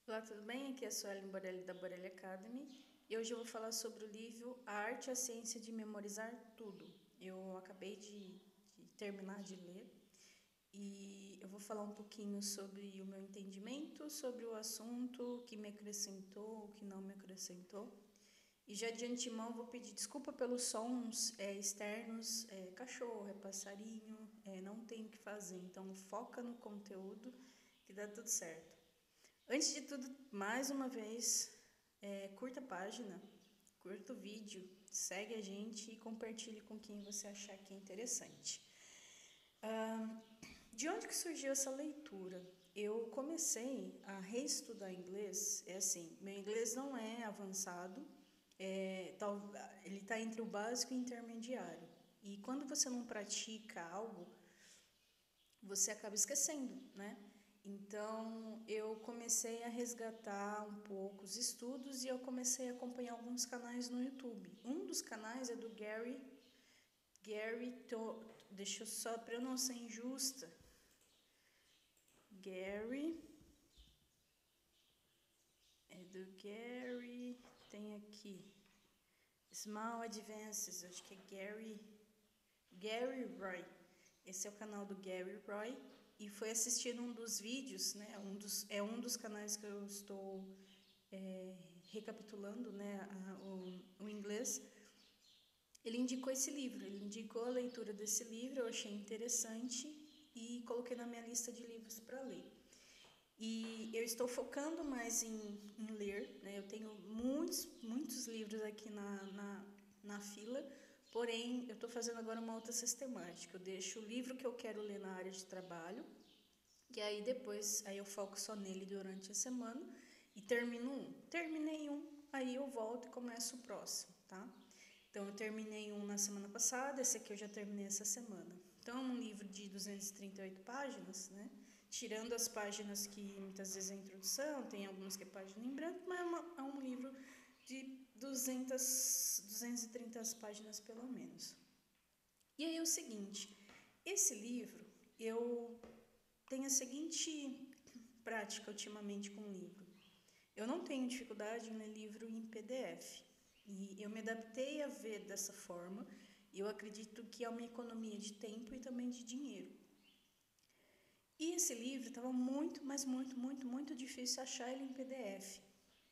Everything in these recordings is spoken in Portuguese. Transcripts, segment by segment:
Olá, tudo bem? Aqui é a Suelen Borelli da Borelli Academy e hoje eu vou falar sobre o livro A Arte e a Ciência de Memorizar Tudo. Eu acabei de terminar de ler e eu vou falar um pouquinho sobre o meu entendimento, sobre o assunto, o que me acrescentou, o que não me acrescentou. E já de antemão vou pedir desculpa pelos sons externos, cachorro, passarinho, não tenho o que fazer, então foca no conteúdo que dá tudo certo. Antes de tudo, mais uma vez, curta a página, curta o vídeo, segue a gente e compartilhe com quem você achar que é interessante. De onde que surgiu essa leitura? Eu comecei a reestudar inglês, assim, meu inglês não é avançado, ele está entre o básico e o intermediário. E quando você não pratica algo, você acaba esquecendo, né? Então, eu comecei a resgatar um pouco os estudos e eu comecei a acompanhar alguns canais no YouTube. Um dos canais é do deixa eu só, para eu não ser injusta, Gary, tem aqui, Small Advances, acho que é Gary Roy. Esse é o canal do Gary Roy e foi assistindo um dos vídeos, né? Um dos canais que eu estou recapitulando, né? O inglês. Ele indicou esse livro, ele indicou a leitura desse livro, eu achei interessante e coloquei na minha lista de livros para ler. E eu estou focando mais em ler, né? Eu tenho muitos livros aqui na fila, porém eu estou fazendo agora uma outra sistemática. Eu deixo o livro que eu quero ler na área de trabalho, e aí depois aí eu foco só nele durante a semana e termino um. Terminei um, aí eu volto e começo o próximo, tá? Então eu terminei um na semana passada, esse aqui eu já terminei essa semana. Então é um livro de 238 páginas, né? Tirando as páginas que muitas vezes é introdução, tem algumas que é página em branco, mas é um livro de 230 páginas pelo menos. E aí é o seguinte, esse livro eu tenho a seguinte prática ultimamente com o livro. Eu não tenho dificuldade em ler livro em PDF. E eu me adaptei a ver dessa forma. E eu acredito que é uma economia de tempo e também de dinheiro. E esse livro estava muito difícil achar ele em PDF.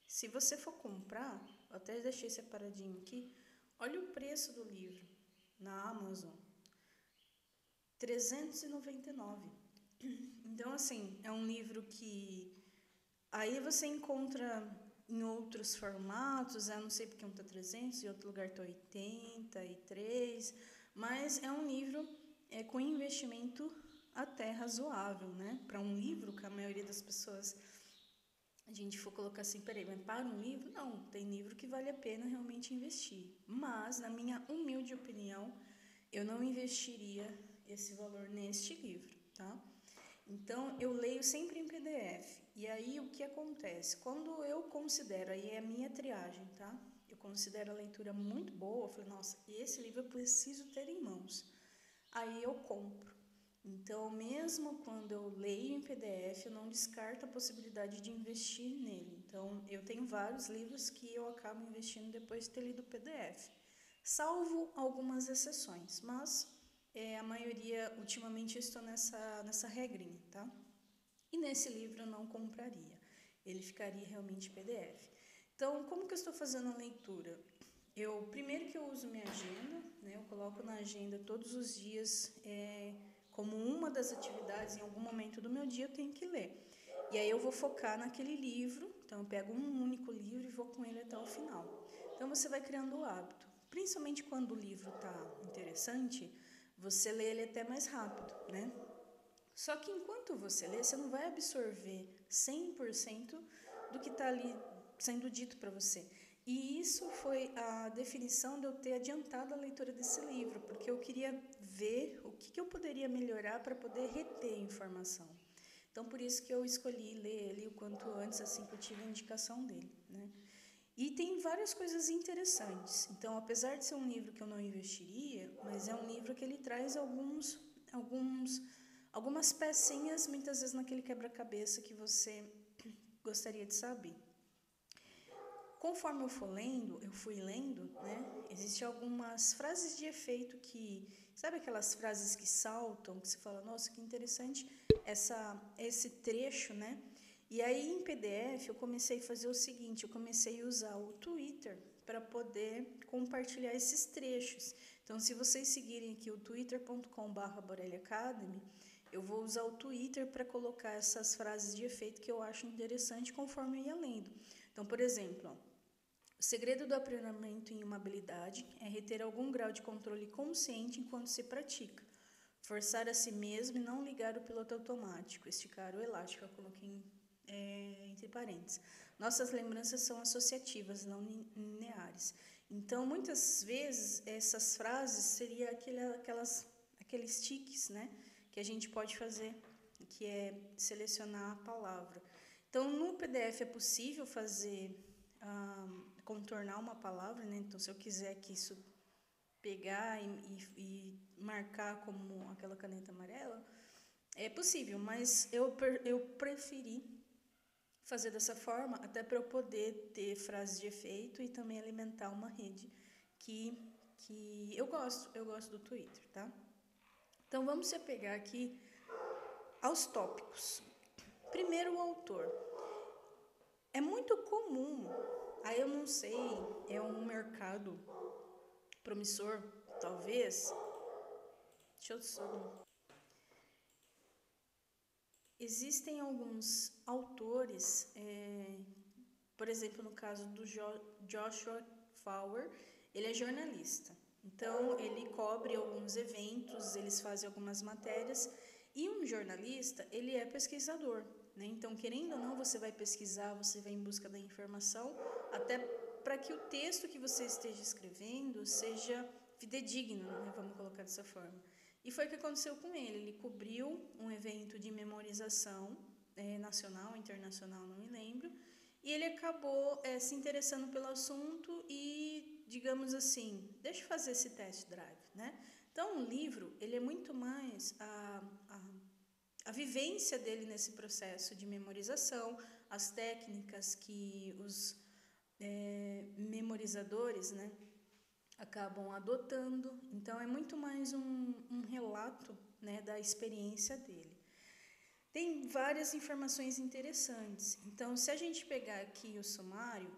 Se você for comprar, eu até deixei separadinho aqui, olha o preço do livro na Amazon. 399. Então, assim, é um livro que aí você encontra em outros formatos, eu não sei porque um tá 300 e outro lugar tá 83, mas é um livro com investimento até razoável, né? Para um livro que a maioria das pessoas a gente for colocar assim, peraí, mas para um livro? Não, tem livro que vale a pena realmente investir. Mas, na minha humilde opinião, eu não investiria esse valor neste livro, tá? Então, eu leio sempre em PDF. E aí, o que acontece? Quando eu considero, aí é a minha triagem, tá? Eu considero a leitura muito boa, eu falei, nossa, esse livro eu preciso ter em mãos. Aí eu compro. Então, mesmo quando eu leio em PDF, eu não descarto a possibilidade de investir nele. Então, eu tenho vários livros que eu acabo investindo depois de ter lido o PDF, salvo algumas exceções, mas a maioria, ultimamente, eu estou nessa regrinha, tá? E nesse livro eu não compraria, ele ficaria realmente PDF. Então, como que eu estou fazendo a leitura? Primeiro que eu uso minha agenda, né? Eu coloco na agenda todos os dias, como uma das atividades, em algum momento do meu dia eu tenho que ler. E aí eu vou focar naquele livro, então eu pego um único livro e vou com ele até o final. Então você vai criando o hábito. Principalmente quando o livro está interessante, você lê ele até mais rápido, né? Só que enquanto você lê, você não vai absorver 100% do que está ali sendo dito para você. E isso foi a definição de eu ter adiantado a leitura desse livro, porque eu queria ver o que eu poderia melhorar para poder reter a informação. Então, por isso que eu escolhi ler ele o quanto antes, assim que eu tive a indicação dele, né? E tem várias coisas interessantes. Então, apesar de ser um livro que eu não investiria, mas é um livro que ele traz algumas pecinhas, muitas vezes naquele quebra-cabeça que você gostaria de saber. Conforme eu fui lendo, né? Existem algumas frases de efeito que, sabe aquelas frases que saltam, que você fala, nossa, que interessante esse trecho, né? E aí em PDF eu comecei a fazer o seguinte, eu comecei a usar o Twitter para poder compartilhar esses trechos. Então, se vocês seguirem aqui o twitter.com/Borelli Academy, eu vou usar o Twitter para colocar essas frases de efeito que eu acho interessante conforme eu ia lendo. Então, por exemplo, ó, o segredo do aprimoramento em uma habilidade é reter algum grau de controle consciente enquanto se pratica. Forçar a si mesmo e não ligar o piloto automático. Esticar o elástico, eu coloquei entre parênteses. Nossas lembranças são associativas, não lineares. Então, muitas vezes, essas frases seriam aqueles tiques, né, que a gente pode fazer, que é selecionar a palavra. Então, no PDF é possível fazer, contornar uma palavra, né? Então, se eu quiser que isso pegar e marcar como aquela caneta amarela, é possível, mas eu preferi fazer dessa forma, até para eu poder ter frases de efeito e também alimentar uma rede que eu gosto do Twitter, tá? Então, vamos se apegar aqui aos tópicos. Primeiro, o autor. É muito comum, aí eu não sei, é um mercado promissor, talvez. Deixa eu só... Existem alguns autores, por exemplo, no caso do Joshua Fowler, ele é jornalista. Então, ele cobre alguns eventos, eles fazem algumas matérias, e um jornalista, ele é pesquisador, né? Então, querendo ou não, você vai pesquisar, você vai em busca da informação, até para que o texto que você esteja escrevendo seja fidedigno, né? Vamos colocar dessa forma. E foi o que aconteceu com ele. Ele cobriu um evento de memorização nacional, internacional, não me lembro, e ele acabou se interessando pelo assunto e, digamos assim, deixa eu fazer esse test drive, né? Então, o livro, ele é muito mais a vivência dele nesse processo de memorização, as técnicas que os memorizadores, né, acabam adotando. Então, é muito mais um relato, né, da experiência dele. Tem várias informações interessantes. Então, se a gente pegar aqui o sumário,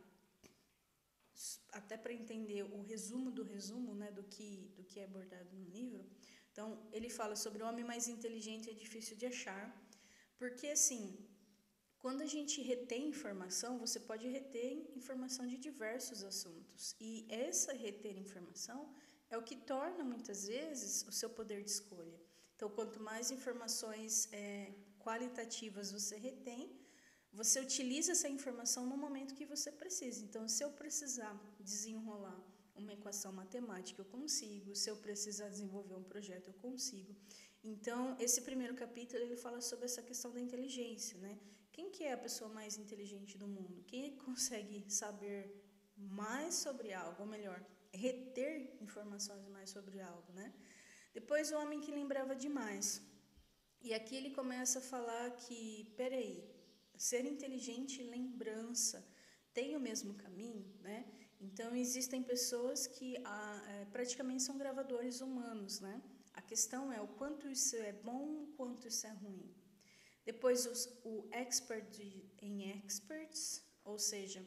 até para entender o resumo do resumo, né, do que é abordado no livro, então, ele fala sobre o homem mais inteligente é difícil de achar, porque, assim, quando a gente retém informação, você pode reter informação de diversos assuntos. E essa reter informação é o que torna, muitas vezes, o seu poder de escolha. Então, quanto mais informações qualitativas você retém, você utiliza essa informação no momento que você precisa. Então, se eu precisar desenrolar uma equação matemática, eu consigo. Se eu precisar desenvolver um projeto, eu consigo. Então, esse primeiro capítulo, ele fala sobre essa questão da inteligência, né? Quem que é a pessoa mais inteligente do mundo? Quem consegue saber mais sobre algo, ou melhor, reter informações mais sobre algo, né? Depois, o homem que lembrava demais. E aqui ele começa a falar que, peraí, ser inteligente e lembrança tem o mesmo caminho, né? Então, existem pessoas que praticamente são gravadores humanos, né? A questão é o quanto isso é bom, o quanto isso é ruim. Depois, o expert em experts, ou seja,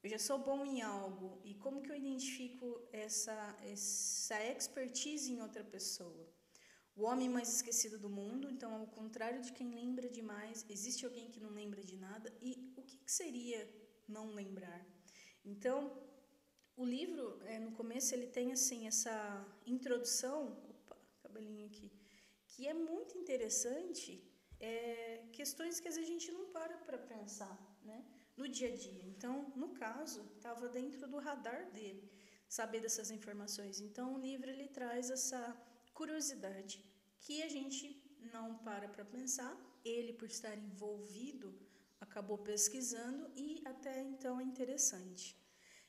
eu já sou bom em algo, e como que eu identifico essa expertise em outra pessoa? O homem mais esquecido do mundo, então, ao contrário de quem lembra demais, existe alguém que não lembra de nada, e o que seria não lembrar? Então, o livro, no começo, ele tem, assim, essa introdução, opa, cabelinho aqui, que é muito interessante, questões que às vezes a gente não para pensar, né, no dia a dia. Então, no caso, estava dentro do radar dele, saber dessas informações. Então, o livro, ele traz essa curiosidade que a gente não para pensar. Ele, por estar envolvido, acabou pesquisando e até então é interessante.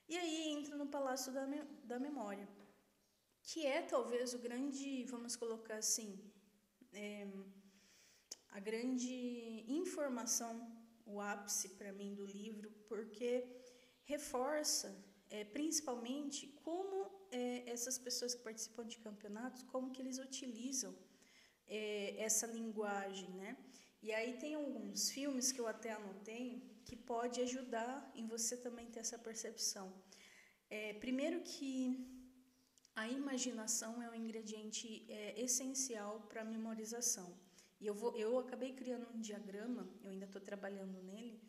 E aí entra no Palácio da Memória, que é talvez o grande, vamos colocar assim, a grande informação o ápice para mim do livro, porque reforça principalmente como essas pessoas que participam de campeonatos, como que eles utilizam essa linguagem, né? E aí tem alguns filmes que eu até anotei que pode ajudar em você também ter essa percepção. Primeiro que a imaginação é um ingrediente essencial para a memorização. E eu acabei criando um diagrama, eu ainda estou trabalhando nele,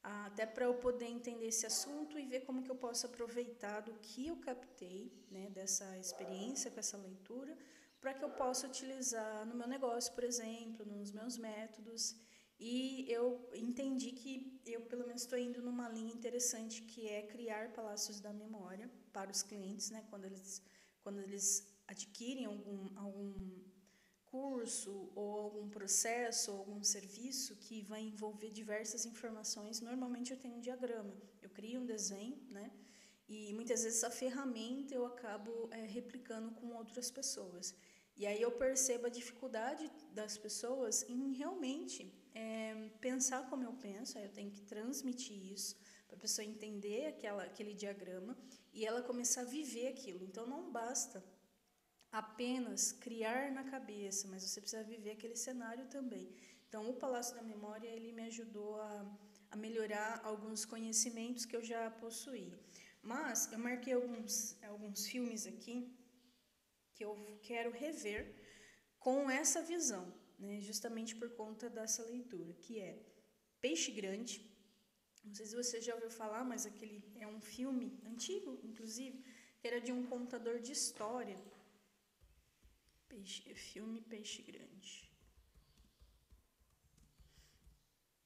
até para eu poder entender esse assunto e ver como que eu posso aproveitar do que eu captei, né, dessa experiência com essa leitura, para que eu possa utilizar no meu negócio, por exemplo, nos meus métodos. E eu entendi que eu, pelo menos, estou indo numa linha interessante, que é criar palácios da memória para os clientes, né, quando eles adquirem algum curso ou algum processo ou algum serviço que vai envolver diversas informações. Normalmente eu tenho um diagrama, eu crio um desenho, né? E muitas vezes essa ferramenta eu acabo replicando com outras pessoas. E aí eu percebo a dificuldade das pessoas em realmente pensar como eu penso. Aí eu tenho que transmitir isso para a pessoa entender aquele diagrama e ela começar a viver aquilo. Então não basta apenas criar na cabeça, mas você precisa viver aquele cenário também. Então, o Palácio da Memória, ele me ajudou a melhorar alguns conhecimentos que eu já possuía. Mas eu marquei alguns filmes aqui que eu quero rever com essa visão, né, justamente por conta dessa leitura, que é Peixe Grande. Não sei se você já ouviu falar, mas aquele é um filme antigo, inclusive, que era de um contador de história. Filme Peixe Grande.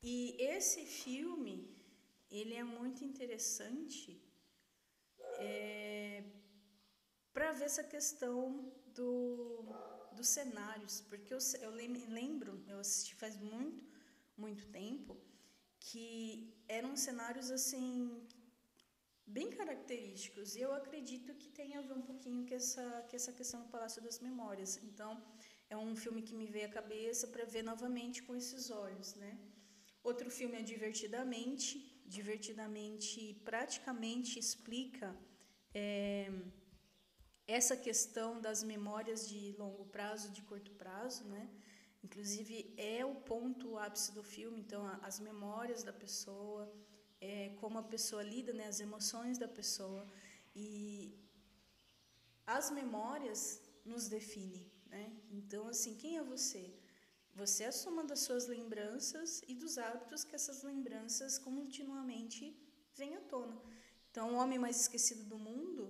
E esse filme, ele é muito interessante para ver essa questão dos cenários, porque eu lembro, eu assisti faz muito tempo, que eram cenários assim bem característicos, e eu acredito que tem a ver um pouquinho com essa questão do Palácio das Memórias. Então, é um filme que me veio à cabeça para ver novamente com esses olhos, né? Outro filme é Divertidamente. Divertidamente praticamente explica essa questão das memórias de longo prazo, de curto prazo, né? Inclusive, é o ponto, o ápice do filme. Então, as memórias da pessoa, como a pessoa lida, né, as emoções da pessoa. E as memórias nos definem, né? Então, assim, quem é você? Você é a soma das suas lembranças e dos hábitos que essas lembranças continuamente vêm à tona. Então, o homem mais esquecido do mundo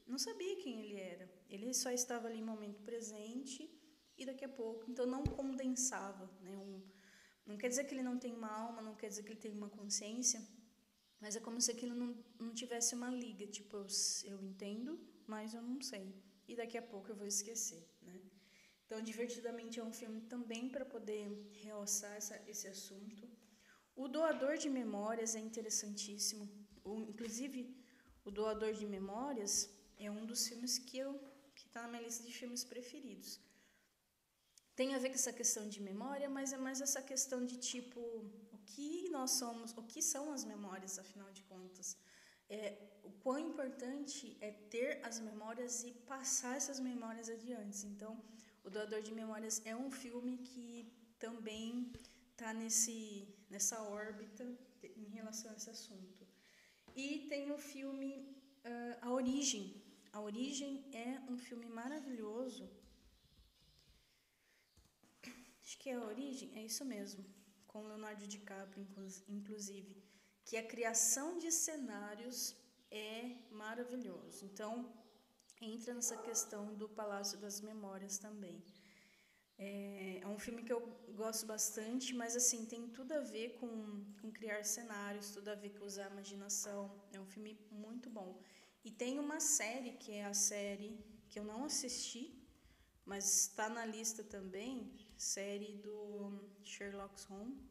não sabia quem ele era. Ele só estava ali no momento presente e daqui a pouco. Então, não condensava, né? Não quer dizer que ele não tem uma alma, não quer dizer que ele tem uma consciência, mas é como se aquilo não tivesse uma liga. Tipo, eu entendo, mas eu não sei. E daqui a pouco eu vou esquecer, né? Então, Divertidamente é um filme também para poder realçar esse assunto. O Doador de Memórias é interessantíssimo. Inclusive, o Doador de Memórias é um dos filmes que está na minha lista de filmes preferidos. Tem a ver com essa questão de memória, mas é mais essa questão de tipo, o que nós somos, o que são as memórias, afinal de contas. O quão importante é ter as memórias e passar essas memórias adiante. Então, o Doador de Memórias é um filme que também está nessa órbita em relação a esse assunto. E tem o filme A Origem. A Origem é um filme maravilhoso. Acho que é A Origem, é isso mesmo, com Leonardo DiCaprio, inclusive, que a criação de cenários é maravilhoso. Então, entra nessa questão do Palácio das Memórias também. É um filme que eu gosto bastante, mas assim, tem tudo a ver com criar cenários, tudo a ver com usar a imaginação. É um filme muito bom. E tem uma série, que é a série que eu não assisti, mas está na lista também, série do Sherlock Holmes,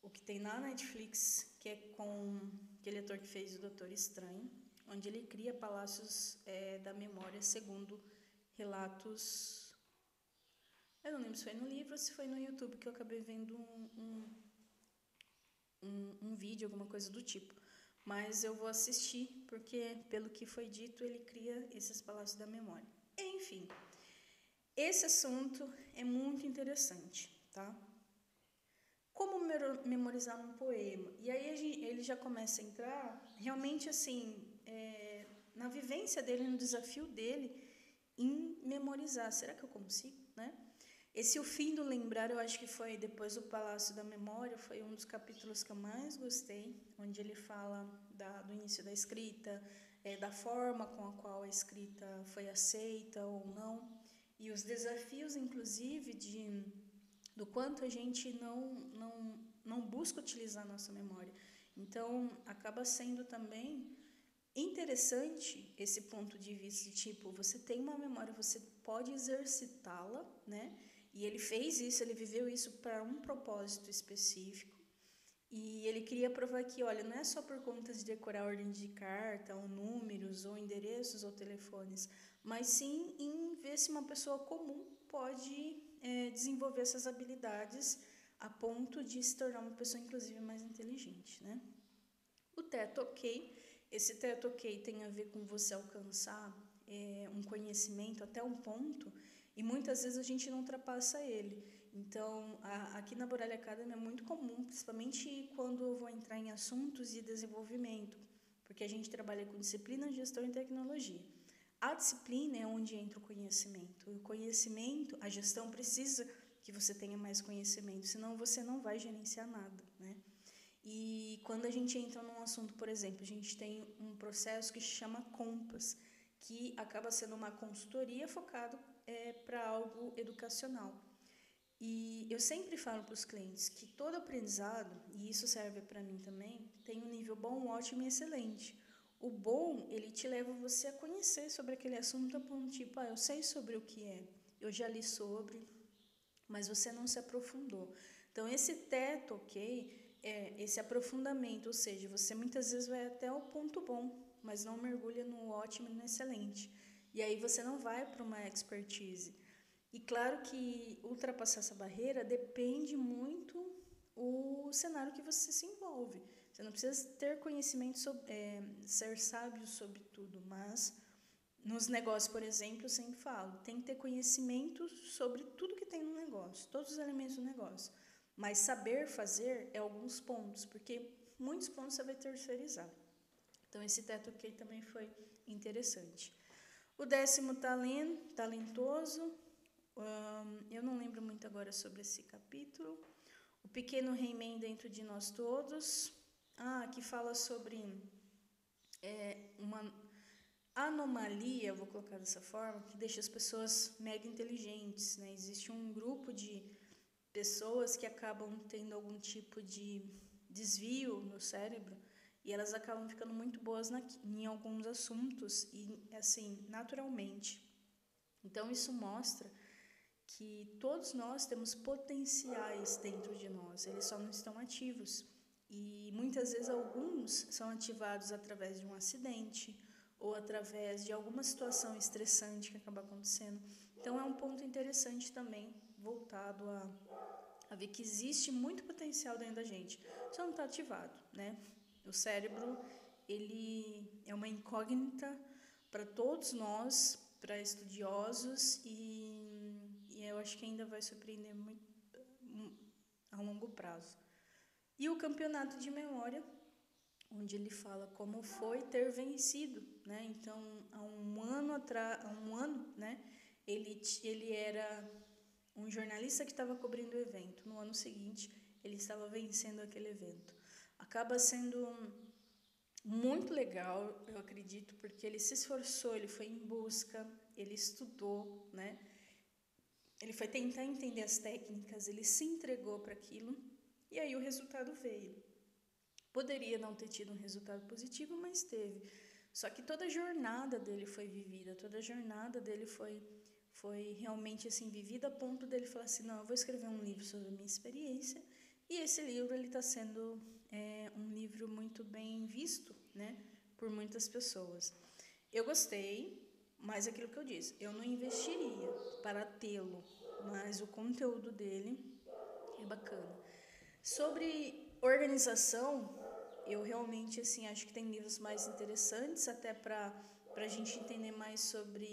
o que tem na Netflix, que é com aquele ator que fez o Doutor Estranho, onde ele cria palácios da memória segundo relatos. Eu não lembro se foi no livro ou se foi no YouTube, que eu acabei vendo um vídeo, alguma coisa do tipo. Mas eu vou assistir, porque, pelo que foi dito, ele cria esses palácios da memória. Enfim, esse assunto é muito interessante, tá? Como memorizar um poema? E aí ele já começa a entrar, realmente, assim, na vivência dele, no desafio dele em memorizar. Será que eu consigo, né? Esse O Fim do Lembrar, eu acho que foi depois do Palácio da Memória, foi um dos capítulos que eu mais gostei, onde ele fala do início da escrita, da forma com a qual a escrita foi aceita ou não, e os desafios, inclusive, do quanto a gente não busca utilizar a nossa memória. Então, acaba sendo também interessante esse ponto de vista de tipo, você tem uma memória, você pode exercitá-la, né? E ele fez isso, ele viveu isso para um propósito específico. E ele queria provar que, olha, não é só por conta de decorar ordem de carta, ou números, ou endereços, ou telefones, mas sim em ver se uma pessoa comum pode desenvolver essas habilidades a ponto de se tornar uma pessoa, inclusive, mais inteligente, né? O teto ok. Esse teto ok tem a ver com você alcançar um conhecimento até um ponto e muitas vezes a gente não ultrapassa ele. Então, aqui na Boralha Academy é muito comum, principalmente quando eu vou entrar em assuntos de desenvolvimento, porque a gente trabalha com disciplina, gestão e tecnologia. A disciplina é onde entra o conhecimento. O conhecimento, a gestão precisa que você tenha mais conhecimento, senão você não vai gerenciar nada, né? E quando a gente entra num assunto, por exemplo, a gente tem um processo que se chama Compass, que acaba sendo uma consultoria focada para algo educacional. E eu sempre falo para os clientes que todo aprendizado, e isso serve para mim também, tem um nível bom, ótimo e excelente. O bom, ele te leva você a conhecer sobre aquele assunto a ponto tipo, eu sei sobre o que é, eu já li sobre, mas você não se aprofundou. Então, esse teto, ok, esse aprofundamento, ou seja, você muitas vezes vai até o ponto bom, mas não mergulha no ótimo e no excelente. E aí você não vai para uma expertise. E claro que ultrapassar essa barreira depende muito o cenário que você se envolve. Você não precisa ter conhecimento ser sábio sobre tudo, mas nos negócios, por exemplo, eu sempre falo, tem que ter conhecimento sobre tudo que tem no negócio, todos os elementos do negócio. Mas saber fazer é alguns pontos, porque muitos pontos você vai terceirizar. Então, esse teto ok também foi interessante. O 10º talentoso, eu não lembro muito agora sobre esse capítulo. O Pequeno He-Man dentro de nós todos, que fala sobre uma anomalia, vou colocar dessa forma, que deixa as pessoas mega inteligentes, né? Existe um grupo de pessoas que acabam tendo algum tipo de desvio no cérebro e elas acabam ficando muito boas em alguns assuntos e, assim, naturalmente. Então, isso mostra que todos nós temos potenciais dentro de nós, eles só não estão ativos. E muitas vezes alguns são ativados através de um acidente ou através de alguma situação estressante que acaba acontecendo. Então, é um ponto interessante também, voltado a ver que existe muito potencial dentro da gente, só não está ativado, né? O cérebro, ele é uma incógnita para todos nós, para estudiosos, e eu acho que ainda vai surpreender muito a longo prazo. E o campeonato de memória, onde ele fala como foi ter vencido, né? Então, há um ano, né? Ele era um jornalista que estava cobrindo o evento. No ano seguinte, ele estava vencendo aquele evento. Acaba sendo muito legal, eu acredito, porque ele se esforçou, ele foi em busca, ele estudou, né? Ele foi tentar entender as técnicas, ele se entregou para aquilo e aí o resultado veio. Poderia não ter tido um resultado positivo, mas teve. Só que toda a jornada dele foi vivida, toda a jornada dele foi realmente assim vivida a ponto dele falar assim, não, eu vou escrever um livro sobre a minha experiência e esse livro ele está sendo um livro muito bem visto, né, por muitas pessoas. Eu gostei, mas aquilo que eu disse, eu não investiria para tê-lo, mas o conteúdo dele é bacana. Sobre organização, eu realmente assim acho que tem livros mais interessantes até para a gente entender mais sobre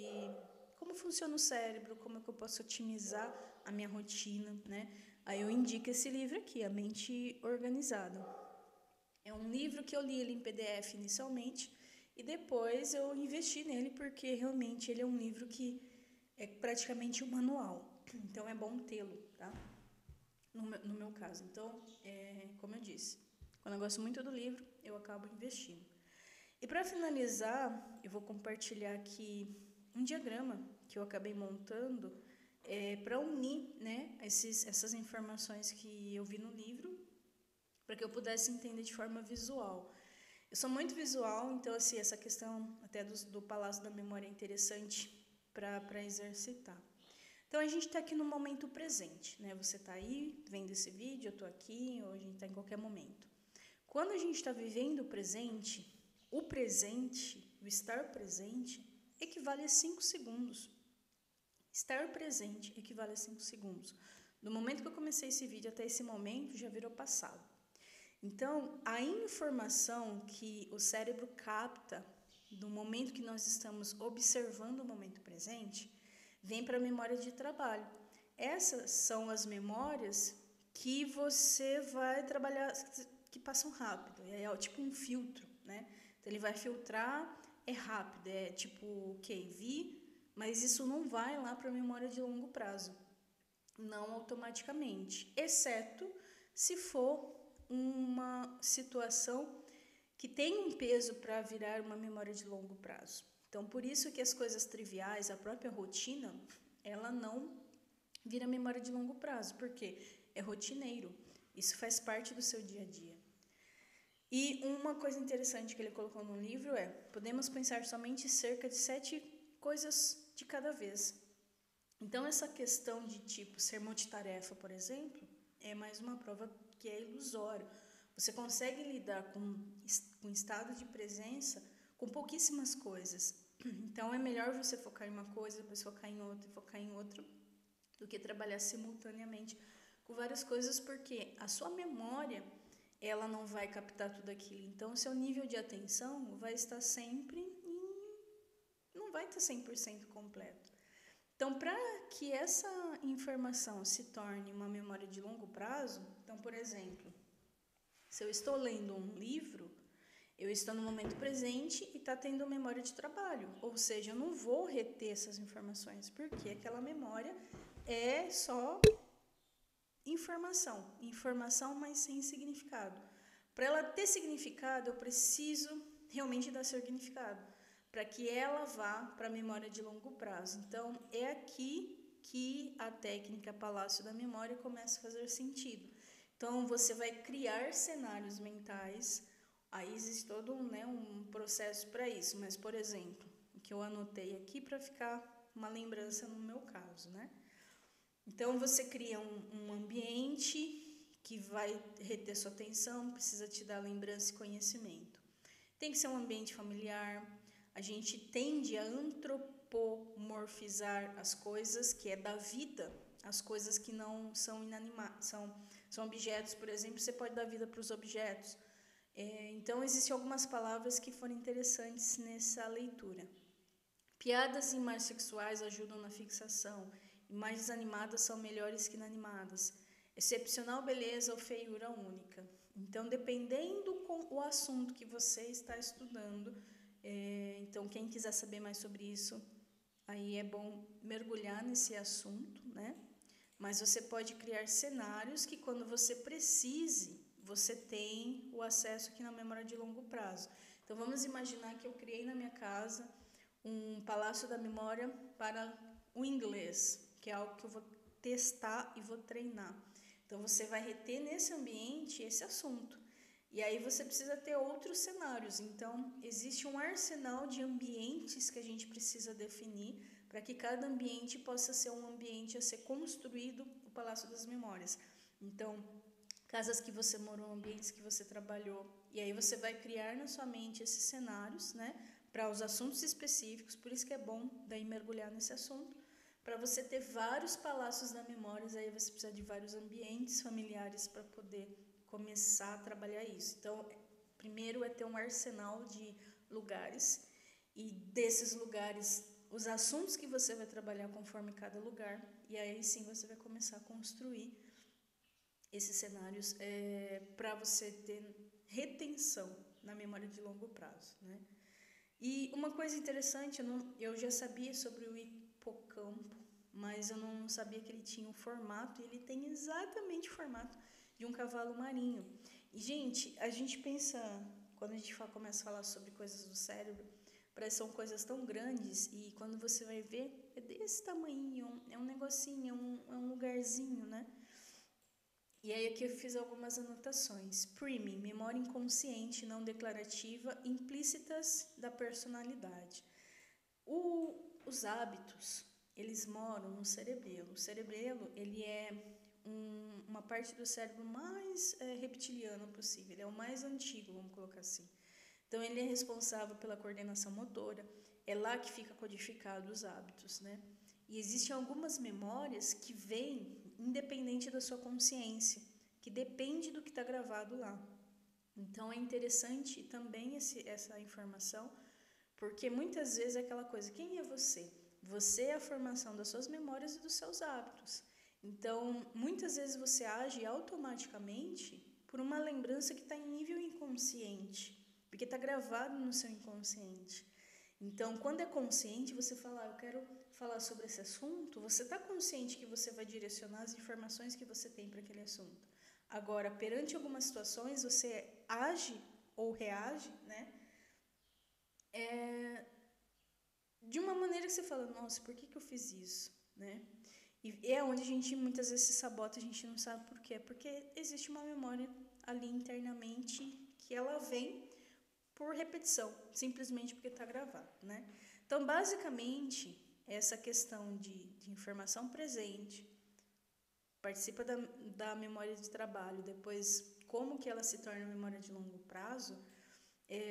como funciona o cérebro, como é que eu posso otimizar a minha rotina, né? Aí eu indico esse livro aqui, A Mente Organizada. É um livro que eu li ele em PDF inicialmente e depois eu investi nele porque realmente ele é um livro que é praticamente um manual. Então é bom tê-lo, tá? No meu caso. Então, como eu disse, quando eu gosto muito do livro, eu acabo investindo. E para finalizar, eu vou compartilhar aqui um diagrama que eu acabei montando para unir, né, essas informações que eu vi no livro, para que eu pudesse entender de forma visual. Eu sou muito visual, então assim, essa questão até do Palácio da Memória é interessante para exercitar. Então a gente está aqui no momento presente, né? Você está aí vendo esse vídeo, eu estou aqui, ou a gente está em qualquer momento. Quando a gente está vivendo o presente, o estar presente, equivale a 5 segundos. Estar presente equivale a 5 segundos. Do momento que eu comecei esse vídeo até esse momento, já virou passado. Então, a informação que o cérebro capta do momento que nós estamos observando o momento presente, vem para a memória de trabalho. Essas são as memórias que você vai trabalhar, que passam rápido. É tipo um filtro, né? Então, ele vai filtrar, é rápido, é tipo, vi, mas isso não vai lá para a memória de longo prazo. Não automaticamente, exceto se for uma situação que tem um peso para virar uma memória de longo prazo. Então, por isso que as coisas triviais, a própria rotina, ela não vira memória de longo prazo, porque é rotineiro. Isso faz parte do seu dia a dia. E uma coisa interessante que ele colocou no livro é: podemos pensar somente cerca de 7 coisas de cada vez. Então, essa questão de tipo ser multitarefa, por exemplo, é mais uma prova que é ilusório. Você consegue lidar com estado de presença com pouquíssimas coisas. Então, é melhor você focar em uma coisa, depois focar em outra, do que trabalhar simultaneamente com várias coisas, porque a sua memória, ela não vai captar tudo aquilo. Então, o seu nível de atenção vai estar sempre não vai estar 100% completo. Então, para que essa informação se torne uma memória de longo prazo, então, por exemplo, se eu estou lendo um livro, eu estou no momento presente e está tendo memória de trabalho. Ou seja, eu não vou reter essas informações, porque aquela memória é só informação, mas sem significado. Para ela ter significado, eu preciso realmente dar significado, para que ela vá para a memória de longo prazo. Então, é aqui que a técnica Palácio da Memória começa a fazer sentido. Então, você vai criar cenários mentais. Aí existe todo um processo para isso. Mas, por exemplo, o que eu anotei aqui para ficar uma lembrança no meu caso, né? Então, você cria um ambiente que vai reter sua atenção, precisa te dar lembrança e conhecimento. Tem que ser um ambiente familiar. A gente tende a antropomorfizar as coisas, que é da vida, as coisas que não são inanimadas, são objetos, por exemplo, você pode dar vida para os objetos. Então, existem algumas palavras que foram interessantes nessa leitura. Piadas e imagens sexuais ajudam na fixação. Imagens animadas são melhores que inanimadas. Excepcional beleza ou feiura única. Então, dependendo com o assunto que você está estudando, então, quem quiser saber mais sobre isso, aí é bom mergulhar nesse assunto, né? Mas você pode criar cenários que, quando você precise, você tem o acesso aqui na memória de longo prazo. Então, vamos imaginar que eu criei na minha casa um palácio da memória para o inglês, que é algo que eu vou testar e vou treinar. Então, você vai reter nesse ambiente esse assunto. E aí você precisa ter outros cenários. Então, existe um arsenal de ambientes que a gente precisa definir para que cada ambiente possa ser um ambiente a ser construído, o Palácio das Memórias. Então, casas que você morou, ambientes que você trabalhou. E aí você vai criar na sua mente esses cenários, né, para os assuntos específicos. Por isso que é bom daí mergulhar nesse assunto. Para você ter vários palácios da memória, aí você precisa de vários ambientes familiares para poder começar a trabalhar isso. Então, primeiro é ter um arsenal de lugares e desses lugares, os assuntos que você vai trabalhar conforme cada lugar, e aí sim você vai começar a construir esses cenários para você ter retenção na memória de longo prazo, né? E uma coisa interessante, eu já sabia sobre o hipocampo, mas eu não sabia que ele tinha um formato, e ele tem exatamente o formato de um cavalo marinho. E, gente, a gente pensa, quando a gente começa a falar sobre coisas do cérebro, parece que são coisas tão grandes, e quando você vai ver, é desse tamanho, é um negocinho, é um lugarzinho, né? E aí aqui eu fiz algumas anotações. Priming, memória inconsciente não declarativa, implícitas da personalidade. Os hábitos, eles moram no cerebelo. O cerebelo, ele é uma parte do cérebro mais reptiliana possível. Ele é o mais antigo, vamos colocar assim. Então, ele é responsável pela coordenação motora. É lá que fica codificado os hábitos, né? E existem algumas memórias que vêm independente da sua consciência, que depende do que está gravado lá. Então, é interessante também essa informação, porque muitas vezes é aquela coisa, quem é você? Você é a formação das suas memórias e dos seus hábitos. Então, muitas vezes você age automaticamente por uma lembrança que está em nível inconsciente, porque está gravado no seu inconsciente. Então, quando é consciente, você fala, eu quero falar sobre esse assunto, você está consciente que você vai direcionar as informações que você tem para aquele assunto. Agora, perante algumas situações, você age ou reage, né? De uma maneira que você fala, nossa, por que eu fiz isso, né? E é onde a gente muitas vezes se sabota, a gente não sabe por quê. Porque existe uma memória ali internamente que ela vem por repetição, simplesmente porque está gravado, né? Então, basicamente, essa questão de informação presente, participa da memória de trabalho, depois como que ela se torna memória de longo prazo,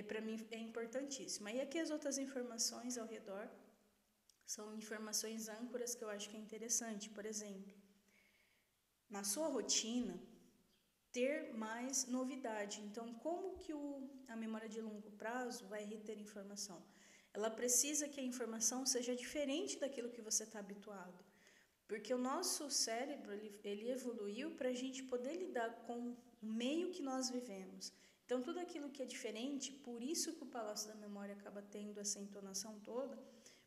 para mim é importantíssima. E aqui as outras informações ao redor são informações âncoras que eu acho que é interessante. Por exemplo, na sua rotina, ter mais novidade. Então, como que a memória de longo prazo vai reter informação? Ela precisa que a informação seja diferente daquilo que você está habituado. Porque o nosso cérebro, ele evoluiu para a gente poder lidar com o meio que nós vivemos. Então, tudo aquilo que é diferente, por isso que o Palácio da Memória acaba tendo essa entonação toda,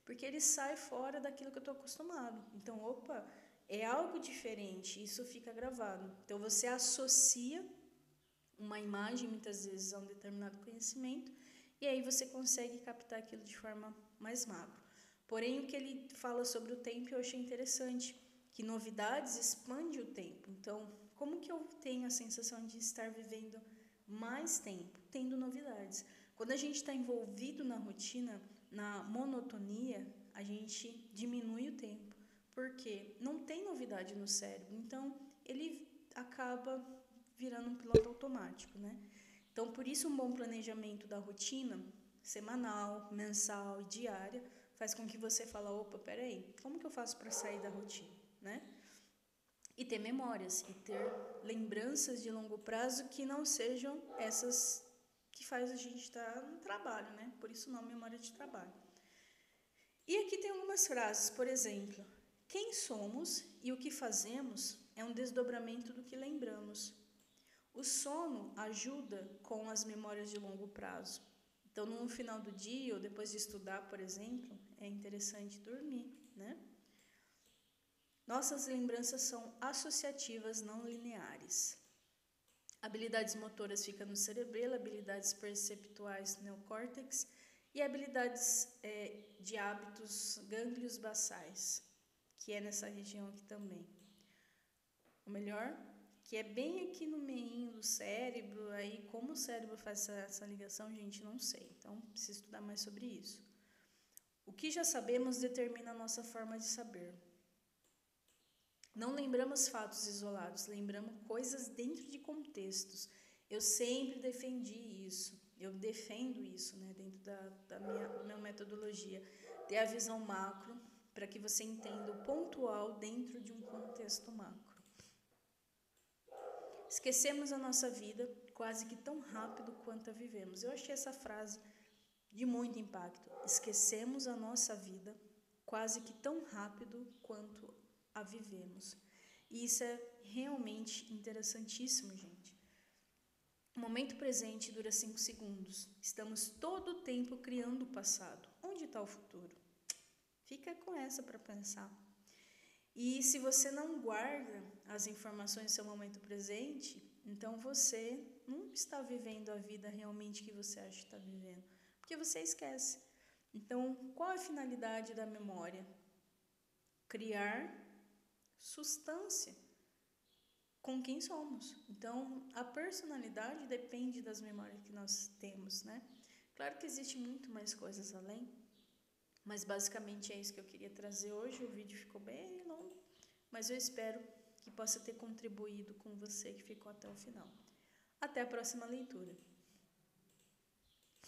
porque ele sai fora daquilo que eu estou acostumado. Então, opa, é algo diferente, isso fica gravado. Então, você associa uma imagem, muitas vezes, a um determinado conhecimento, e aí você consegue captar aquilo de forma mais macro. Porém, o que ele fala sobre o tempo eu achei interessante, que novidades expande o tempo. Então, como que eu tenho a sensação de estar vivendo mais tempo? Tendo novidades. Quando a gente está envolvido na rotina, na monotonia, a gente diminui o tempo, porque não tem novidade no cérebro. Então, ele acaba virando um piloto automático, né? Então, por isso, um bom planejamento da rotina, semanal, mensal e diária, faz com que você fale, opa, peraí, como que eu faço para sair da rotina, né? E ter memórias, e ter lembranças de longo prazo que não sejam essas que faz a gente estar no trabalho, né? Por isso não memória de trabalho. E aqui tem algumas frases, por exemplo, quem somos e o que fazemos é um desdobramento do que lembramos. O sono ajuda com as memórias de longo prazo. Então, no final do dia, ou depois de estudar, por exemplo, é interessante dormir, né? Nossas lembranças são associativas, não lineares. Habilidades motoras ficam no cerebelo, habilidades perceptuais no neocórtex e habilidades de hábitos, gânglios basais, que é nessa região aqui também. Ou melhor, que é bem aqui no meio do cérebro, aí como o cérebro faz essa ligação, gente, não sei. Então, preciso estudar mais sobre isso. O que já sabemos determina a nossa forma de saber. Não lembramos fatos isolados, lembramos coisas dentro de contextos. Eu sempre defendi isso, eu defendo isso, né, dentro da minha metodologia. Ter a visão macro para que você entenda o pontual dentro de um contexto macro. Esquecemos a nossa vida quase que tão rápido quanto a vivemos. Eu achei essa frase de muito impacto. Esquecemos a nossa vida quase que tão rápido quanto a vivemos. E isso é realmente interessantíssimo, gente. O momento presente dura 5 segundos. Estamos todo o tempo criando o passado. Onde está o futuro? Fica com essa para pensar. E se você não guarda as informações do seu momento presente, então você não está vivendo a vida realmente que você acha que está vivendo, porque você esquece. Então, qual é a finalidade da memória? Criar substância com quem somos. Então, a personalidade depende das memórias que nós temos, né? Claro que existe muito mais coisas além, mas basicamente é isso que eu queria trazer hoje. O vídeo ficou bem longo, mas eu espero que possa ter contribuído com você que ficou até o final. Até a próxima leitura.